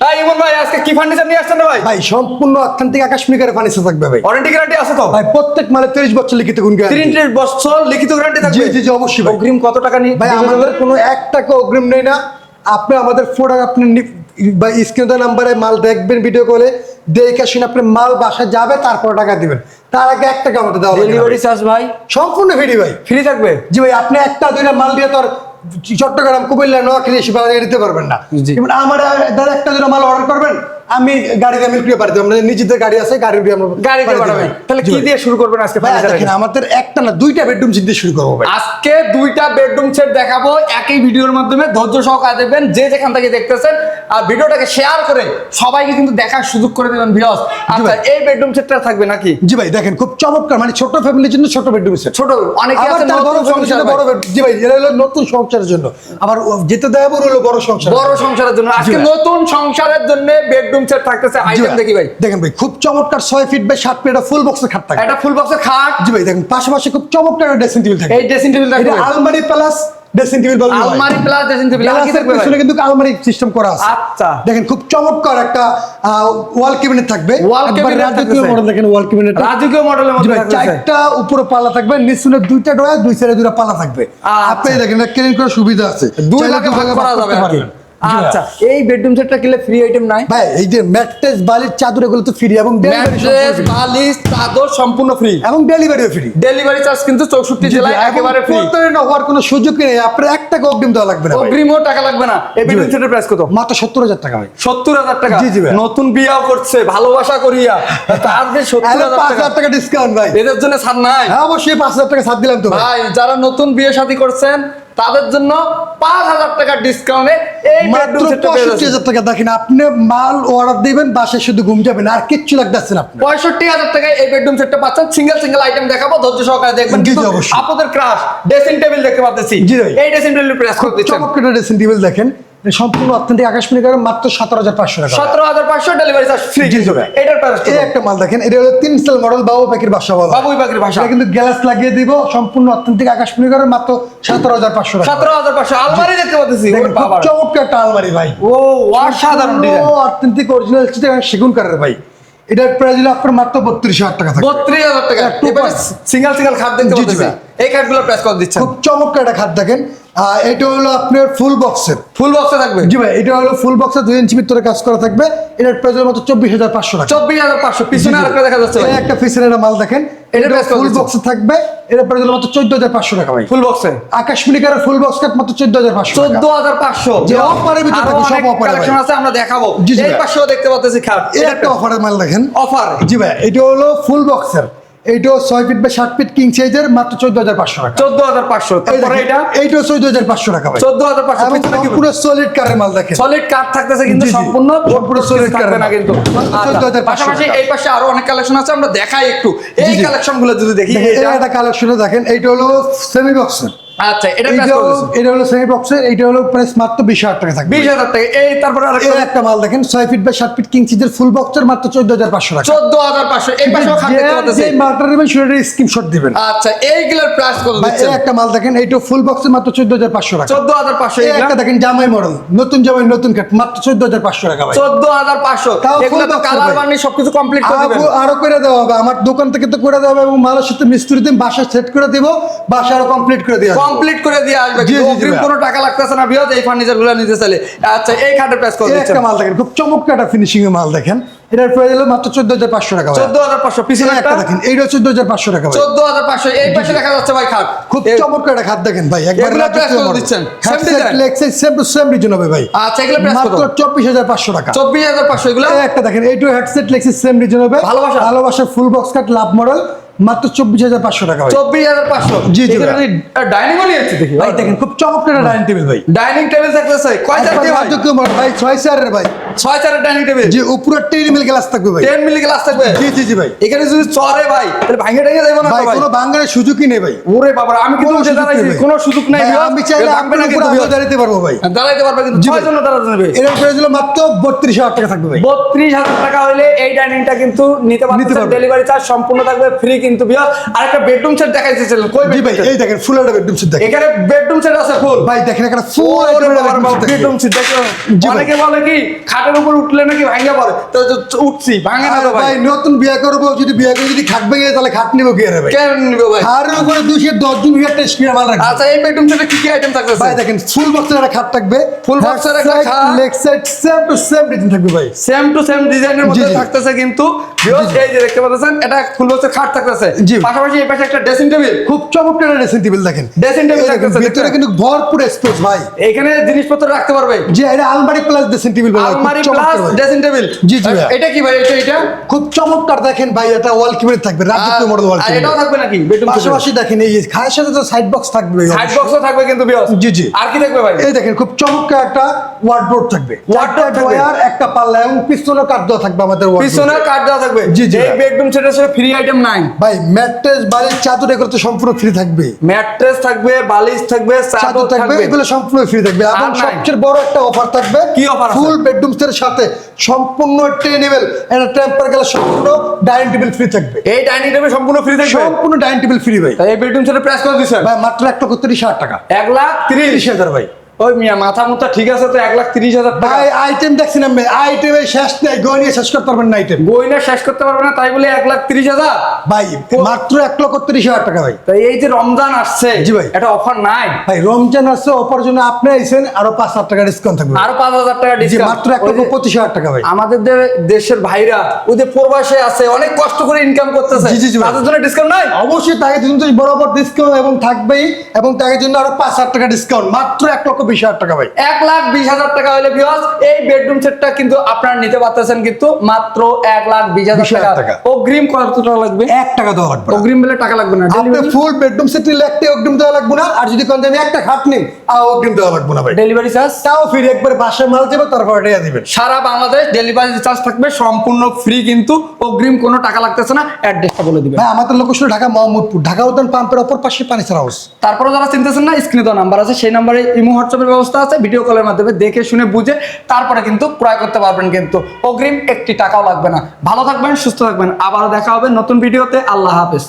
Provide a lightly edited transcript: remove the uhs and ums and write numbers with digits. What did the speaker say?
ইমন ভাই আজকে কি ফার্নিচার নিয়ে আসছেন ভাই? ভাই সম্পূর্ণ অথেন্টিক আকাশমণিকার ফার্নিচার থাকবে ভাই। ওয়ারেন্টি গ্যারান্টি আছে তো? ভাই প্রত্যেক মালে 30 বছর লিখিত গুণ গ্যারান্টি। 30 বছর লিখিত গ্যারান্টি থাকবে? জি জি অবশ্যই ভাই। অগ্রিম কত টাকা নিয়ে? ভাই আমাদের কোনো 1 টাকা অগ্রিম নেই না। আপনি আমাদের প্রোডাক্ট আপনি ভাই স্ক্রিনে নাম্বারে মাল দেখবেন, ভিডিও কলে দেখে শুনে আপনি মাল বাসায় যাবে, তারপর টাকা দিবেন। তার আগে 1 টাকা আমাদের দেওয়া লাগবে। ডেলিভারি চার্জ ভাই সম্পূর্ণ ফ্রি ভাই। ফ্রি থাকবে? জি ভাই, আপনি একটা দুইটা মাল দিয়ে তো আর চট্টগ্রাম, কুমিল্লা, নোয়াখালী এসে বাজারে দিতে পারবেন না। যেমন আমার দাদা একটা দুইটা মাল অর্ডার করবেন, আমি গাড়ি দিয়ে মিল করে পাঠাতে পারবো। আমাদের নিজেদের গাড়ি আছে, গাড়ি দিয়ে আমরা গাড়ি দিয়ে পাঠাবেন। তাহলে কি দিয়ে শুরু করবেন আজকে? ভাই দেখেন আমাদের একটা না দুইটা বেডরুম সেট দিয়ে শুরু করবো ভাই। আজকে দুইটা বেডরুম সেট দেখাবো একই ভিডিওর মাধ্যমে। ধৈর্য সহকারে দেখবেন, যে যেখান থেকে দেখতেছেন, আর ভিডিওটাকে শেয়ার করে সবাইকে কিন্তু দেখার সুযোগ করে দেবেন ভিউয়ার্স। আচ্ছা এই বেডরুম সেটটা থাকবে নাকি? জি ভাই দেখেন খুব চমৎকার, মানে ছোট ফ্যামিলির জন্য ছোট বেডরুম সেট। ছোট অনেকে আছে বড় সংসার, বড় বেড। জি ভাই এটা হলো নতুন সংসারের জন্য, আবার যেতে দেবো হলো বড় সংসার, বড় সংসারের জন্য। আজকে নতুন সংসারের জন্য বেডরুম সেট থাকতেছে। আইটেম দেখি ভাই। দেখেন ভাই খুব চমৎকার 6 ফিট বাই 7 ফিট ফুল বক্সের খাট থাকে। এটা ফুল বক্সের খাট। জি ভাই দেখেন পাশাপাশি খুব চমৎকার ড্রেসিং টেবিল থাকে। এই ড্রেসিং টেবিল থাকবে, এটা আলমারি প্লাস ড্রেসিং টেবিল বলবো। আলমারি প্লাস ড্রেসিং টেবিল আর কি থাকবে? পিছনে কিন্তু আলমারি সিস্টেম করা আছে। আচ্ছা দেখেন খুব চমৎকার একটা ওয়াল ক্যাবিনেট থাকবে। ওয়াল ক্যাবিনেট রাজকীয় মডেল, দেখেন ওয়াল ক্যাবিনেট রাজকীয় মডেলের মধ্যে থাকবে। চারটা উপরে পাল্লা থাকবে, নিচে দুইটা ড্রয়ার, দুই সাইডে দুইটা পাল্লা থাকবে। আপনি দেখেন এটা ক্লিন করার সুবিধা আছে, দুই ভাগে ভাগ করা যাবে আর কি। আচ্ছা এই বেডরুম সেটটা কিলে ফ্রি আইটেম নাই ভাই? এই যে ম্যাট্রেস, বালিশ, চাদর এগুলো তো ফ্রি, এবং ম্যাট্রেস, বালিশ, চাদর সম্পূর্ণ ফ্রি, এবং ডেলিভারিও ফ্রি। ডেলিভারি চার্জ কিন্তু 64 জেলায় একেবারে ফ্রি। প্রত্যেকটা হওয়ার কোনো সুযোগই নেই, আপনার 1 টাকা অগ্রিম দেওয়া লাগবে না। অগ্রিমও টাকা লাগবে না। এই বেডরুম সেটের প্রাইস কত? মাত্র 70,000 টাকা ভাই। 70,000 টাকা? জি জি ভাই। নতুন বিয়াও করছে ভালোবাসা করিয়া, তার যে 70,000 টাকা। 5,000 টাকা ডিসকাউন্ট ভাই। এদের জন্য ছাড় নাই? হ্যাঁ অবশ্যই 5,000 টাকা ছাড় দিলাম তো ভাই। যারা নতুন বিয়ে শাদী করছেন তাদের জন্য 5,000 টাকা ডিসকাউন্টে এই মাত্র 65,000 টাকা। দেখেন আপনি মাল অর্ডার দিবেন, বাসায় শুধু ঘুম যাবেন, আর কিচ্ছু লাগতেছে না। 65,000 টাকায় এই বেডরুম সেটটা পাচ্ছেন। সিঙ্গেল সিঙ্গেল আইটেম দেখাবো, ধৈর্য সহকারে দেখবেন। জি, জি, কিন্তু অবশ্যই। আপনাদের ক্রাশ ড্রেসিং টেবিল দেখতে পাচ্ছি। জি ভাই। এই ড্রেসিং টেবিলের প্রাইস কত দিচ্ছেন? চমৎকার ড্রেসিং টেবিল দেখেন, সম্পূর্ণ অথেন্টিক আকাশমণিকার, মাত্র 17,500 টাকা। 17,500 ডেলিভারি চার্জ ফ্রি। জি জি ভাই। এটার প্রাইস এই একটা মাল দেখেন, এটা হলো 3 সেল মডেল বাবু পাখির বাসা বলা। বাবুই পাখির ভাষা। এটা কিন্তু গ্লাস লাগিয়ে দিব, সম্পূর্ণ অথেন্টিক আকাশমণিকার, মাত্র 17,500 টাকা। 17,500 আলমারি দেখতে পাচ্ছি। দেখেন খুব চমৎকার একটা আলমারি ভাই। ও অসাধারণ ডিজাইন। অথেন্টিক অরিজিনাল সেগুন কাঠের ভাই। এটার প্রাইস হলো আপনার মাত্র 32,000 টাকা থাকবে। 32,000 টাকা। এবারে সিঙ্গেল সিঙ্গেল খাট দেখতে জি, জি পাচ্ছি। ভাই। এই খাটগুলোর প্রাইস কত দিচ্ছেন? খুব চমৎকার একটা খাট দেখেন, এটা হলো আপনার ফুল বক্সের। ফুল বক্সে থাকবে? জি ভাই, এটা হলো ফুল বক্সে 2 ইঞ্চি ভিতরে কাজ করা থাকবে। এটার প্রাইস হলো মাত্র 24,500 টাকা। 24,500। পিছনে আরেকটা দেখা যাচ্ছে ভাই। এই একটা পিছনের মাল দেখেন, এটার এটা price কত ফুল দিচ্ছেন? বক্সে থাকবে। এটার প্রাইস হলো মাত্র 14,500 টাকা ভাই। ফুল বক্সে আকাশমণিকার ফুল বক্স কাট মাত্র 14,500 টাকা। 14,500। যে অফারের ভিতরে আরো থাকে, সব অনেক অফারে কালেকশন ভাই। আছে, আমরা দেখাবো। জি, জি এই ভাই। পাশেও দেখতে পাচ্ছি খাট। এই একটা অফারের মাল দেখেন, অফার। জি ভাই। এটা হলো ফুল বক্সের, এইটাও 6 ফিট বাই 7 ফিট কিং সাইজের, মাত্র 14,500 টাকা। 14,500। তারপরে এটা এইটাও 14,500 টাকা ভাই। 14,500। এবং পিছনে কি পুরো সলিড কারের মাল দেখেন, সলিড কাট থাকতেছে কিন্তু জি, জি। সম্পূর্ণ পুরো solid থাকবে কাট না কিন্তু। আচ্ছা, 14,500 পাশাপাশি এই পাশে আরো অনেক কালেকশন আছে, আমরা দেখাই একটু এই জি। কালেকশন গুলো যদি দেখি। দেখেন, এই একটা কালেকশনে দেখেন, এইটা হলো সেমি বক্সের। আচ্ছা এটা প্রাইস কত দিচ্ছেন? এটা হলো সেমি বক্সের, এইটা হলো প্রাইস মাত্র 20,000 টাকা থাকবে। 20,000 টাকা। এই তারপরে এই আরেকটা একটা মাল দেখেন, 6 ফিট বাই 7 ফিট কিং সাইজের ফুল বক্সের, মাত্র 14,500 টাকা। 14,500। এই পাশেও খাট দেখতে পাচ্ছি। যে মালটা নেবেন সেটা স্ক্রিনশট দিবেন। আচ্ছা এইগুলোর প্রাইস কত ভাই দিচ্ছেন? এই একটা মাল দেখেন, এইটা ফুল বক্সের মাত্র 14,500 টাকা। 14,500। এই একটা দেখেন জামাই মডেল, নতুন জামাই নতুন কাট, মাত্র 14,500 টাকা ভাই। 14,500। তাও এগুলো full তো box কালার হবে। বার্নিশ সবকিছু কমপ্লিট করে দিবেন। আরো করে দেওয়া হবে, আমার দোকান থেকে তো করে দেওয়া হবে, এবং মালের সাথে মিস্ত্রি দিন বাসা সেট করে দিব, বাসা আরো কমপ্লিট করে দেওয়া হবে। কমপ্লিট করে দিয়ে আসবে। জি, জি, জি অগ্রিম ভাই। কোনো টাকা লাগতেছে না বিয়াজ এই ফার্নিচার গুলো নিতে চাইলে। আচ্ছা এই খাটের প্রাইস কত এই দিচ্ছেন? একটা মাল দেখেন, খুব চমৎকার একটা ফিনিশিং এর মাল দেখেন, এটার প্রাইস হলো মাত্র 14,500 টাকা ভাই। 14,500। পিছনে এই একটা দেখেন, এইটা 14,500 টাকা ভাই। 14,500। এই পাশে দেখা যাচ্ছে ভাই খাট। খুব চমৎকার একটা খাট দেখেন ভাই, একবার এগুলোর price কত দিচ্ছেন? Same design? Same to same design হবে ভাই। আচ্ছা এগুলো প্রাইস কত? মাত্র 24,500 টাকা। 24,500। এগুলো এই একটা দেখেন, এইটা হেডসেট লেক্সিস সেম ডিজাইন হবে, ভালোবাসা। ভালোবাসা ফুল বক্স কাট লাভ মডেল, মাত্র 24,500 টাকা ভাই। 24,500। জি, জি এখানে ভাই। ডাইনিং ও নিয়ে আসছে দেখি ভাই দেখেন খুব চমৎকার একটা ডাইনিং টেবিল ভাই। ডাইনিং টেবিল থাকতেছে কয় চার দিয়ে ভাই? ভাই 6 চেয়ারের ভাই। 6 চারের ডাইনিং টেবিল। যে উপরে 10 মিলি গ্লাস থাকবে ভাই। 10 মিলি গ্লাস থাকবে? জি জি জি ভাই। এখানে যদি চড়ে ভাই তাহলে ভাঙে টাঙে যাবে না তো ভাই ভাই? কোনো ভাঙার সুযোগই নেই ভাই। ওরে বাবা আমি কিন্তু কোনো উঠে সুযোগ দাঁড়াইছি, নেই ভাই। কোনো সুযোগ নাই। ভাই, আমি চাইলে ভাঙবে না আপনার কিন্তু উপরে দাঁড়াতে পারবো ভাই। দাঁড়াইতে পারবে কিন্তু জি 6 ভাই। জন দাঁড়াতে যাবে। এর প্রাইস হলো মাত্র 32,000 টাকা থাকবে ভাই। 32,000 টাকা হলে এই ডাইনিংটা কিন্তু নিতে পারবেন। পারবেন। ডেলিভারি চার্জ সম্পূর্ণ থাকবে ফ্রি কিন্তু বিয়ার। আর একটা বেডরুম সেট দেখাইতেছিলেন কই জি ভাই, bedroom set? এই দেখেন ফুল একটা বেডরুম সেট দেখেন এখানে বেডরুম সেট আছে ফুল। ভাই, দেখেন এখানে ফুল বেডরুম সেট দেখো। জি ভাই। অনেকে বলে কি খাটের খাটের উপর উঠলে নাকি ভাঙা পড়ে, তো উঠছি ভাঙে না তো ভাই ভাই। নতুন বিয়ে করবো, যদি বিয়ে করে যদি খাট ভেঙে যায়, তাহলে খাট নিবো কি আরে ভাই? কেন নিবে ভাই? খাটের উপরে 210 জন টেস্ট করে মাল রাখবে। আচ্ছা এই বেডরুম সেটে কি কি আইটেম থাকতেছে? ভাই দেখেন ফুল বক্সের একটা খাট থাকবে, Full box এর একটা খাট। Leg side same to same design থাকবে ভাই। সেম টু সেম ডিজাইনের মধ্যে জি। থাকতেছে কিন্তু ভিউয়ার্স, এই যে দেখতে পাচ্ছেন এটা ফুল বক্সের খাট থাকতেছে, জি। পাশাপাশি এই পাশে একটা ড্রেসিং টেবিল, খুব চমৎকার ড্রেসিং টেবিল দেখেন, ড্রেসিং টেবিল এই দেখেন, থাকতেছে ভিতরে কিন্তু ভরপুর স্পেস ভাই। এখানে জিনিসপত্র রাখতে পারবে, জি এটা আলমারি প্লাস ড্রেসিং টেবিল ভাই, খুব আলমারি চমৎকার প্লাস ভাই। Dressing table. জি, জি ভাই। এটা কি ভাই? এটা খুব চমৎকার দেখেন ভাই, এটা ওয়াল কিবোর্ড থাকবে, রাজকীয় মডেল ওয়াল আর এটাও কিবোর্ড। থাকবে নাকি বেডরুম সেটে? পাশাপাশি দেখেন এই খায়ের সাথে তো সাইড বক্স থাকবে, সাইড বক্সও থাকবে কিন্তু ভিউয়ার্স। জি, জি। আর কি থাকবে ভাই? এই দেখেন খুব চমৎকার একটা ওয়ার্ডরোব থাকবে, Wardrobe থাকবে। ড্রয়ার, একটা পাল্লা এবং পিছনে কাঠ দেওয়া থাকবে আমাদের wardrobe। পিছনে কাট দেওয়া থাকবে। জি, জি এই ভাই। বেডরুম সেটের সাথে ফ্রি আইটেম নাই। ভাই ম্যাট্রেস, বালিশ, চাদর এগুলো তো সম্পূর্ণ ফ্রি থাকবে। ম্যাট্রেস থাকবে, বালিশ থাকবে, চাদর চাদর থাকবে, থাকবে। এগুলো সম্পূর্ণ ফ্রি থাকবে। এবং আর নাই। সবচেয়ে বড় একটা অফার থাকবে, কি offer আছে? ফুল বেডরুম সেটের সাথে সম্পূর্ণ টেনেবল একটা টেম্পার গেলে সম্পূর্ণ ডাইনিং টেবিল ফ্রি থাকবে। এই ডাইনিং টেবিল সম্পূর্ণ ফ্রি থাকবে। সম্পূর্ণ ডাইনিং টেবিল ফ্রি ভাই। তাই এই বেডরুম সেটের প্রাইস কত দিছেন? ভাই মাত্র 1,30,000 টাকা, 1,30,000 ভাই। ওই মিয়া মাথা মুথা ঠিক আছে তো 1,30,000 টাকা। ভাই আইটেম দেখছেন আপনি, আইটেমে শেষ নেই, গয়নিয়ে শেষ করতে পারবেন না আইটেম। গয়না শেষ করতে পারবে না তাই বলে 1,30,000? ভাই মাত্র 1,30,000 টাকা ভাই। তাই এই যে রমজান আসছে, জি ভাই। এটা অফার নাই? ভাই রমজান আসছে, অফার জন্য আপনি আইছেন, আরো 5,000 টাকা ডিসকাউন্ট থাকবে। আরো 5,000 টাকা জি ডিসকাউন্ট। মাত্র 1,25,000 টাকা ভাই। আমাদের দেশের ভাইরা ওদের প্রবাসে আছে, অনেক কষ্ট করে ইনকাম করতেছে, জি, জি, জি ভাই। তাদের জন্য ডিসকাউন্ট নাই? অবশ্যই তাকে জন্য তো বরাবর ডিসকাউন্ট এবং থাকবেই, এবং তাকে জন্য আরো 5,000 টাকা ডিসকাউন্ট, মাত্র 1,20,000 টাকা ভাই। 1,20,000 টাকা হলে ভিউয়ার্স এই বেডরুম সেটটা কিন্তু আপনারা নিতে পারতেছেন কিন্তু মাত্র 1,20,000 টাকা। অগ্রিম কত টাকা লাগবে? 1 টাকা দেওয়া লাগবে না। অগ্রিম বলে টাকা লাগবে না। আপনি ফুল বেডরুম সেট নিলে একটা অগ্রিম দেওয়া লাগবে না, আর যদি কোন আমি একটা খাট নিন আর অগ্রিম দেওয়া লাগবে না ভাই। ডেলিভারি চার্জ তাও ফ্রি, একবার বাসায় মাল যাবে তারপর এটা দিবেন। সারা বাংলাদেশ ডেলিভারি চার্জ থাকবে সম্পূর্ণ ফ্রি, কিন্তু অগ্রিম কোনো টাকা লাগতেছে না। অ্যাড্রেসটা বলে দিবেন। ভাই আমাদের লোকেশন ঢাকা মোহাম্মদপুর, ঢাকা উদ্যান পাম্পের অপর পাশে পানিসার হাউস। তারপরে যারা চিনতেছেন না, স্ক্রিনে তো নাম্বার আছে, সেই নাম্বারে ইমো হোয়াটসঅ্যাপের ব্যবস্থা আছে, ভিডিও কলের মাধ্যমে দেখে শুনে বুঝে তারপরে কিন্তু ক্রয় করতে পারবেন, কিন্তু অগ্রিম 1 টাকাও লাগবে না। ভালো থাকবেন, সুস্থ থাকবেন, আবারও দেখা হবে নতুন ভিডিওতে। আল্লাহ হাফেজ।